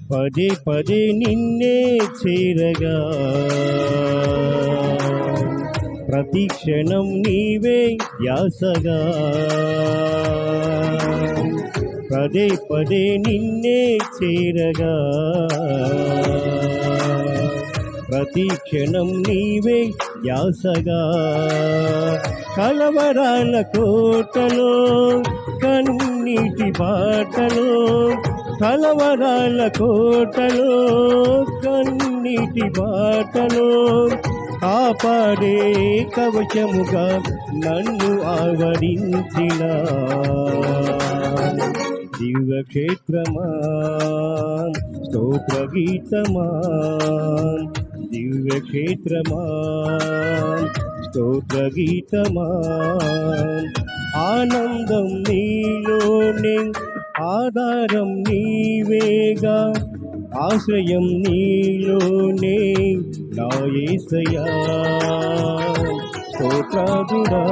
పదే పదే నిన్నే చేరగా ప్రతి క్షణం నీవే ధ్యాసగా పదే పదే నిన్నే చేరగా ప్రతి క్షణం నీవే ధ్యాసగా కలవరాల కోటలో కన్నీటి బాటలో కలవరాల కోటలో కన్నీటి బాటలో కాపాడే కవచముగా నన్ను ఆవరించిన దివ్యక్షేత్రమా స్తోత్ర గీతమా దివ్యక్షేత్రమా స్తోత్ర గీతమా ఆనందం నీలోనే ఆధారం నీవేగా ఆశ్రయం నీలోనే నా యేసయ్యా స్తోత్రాదుడా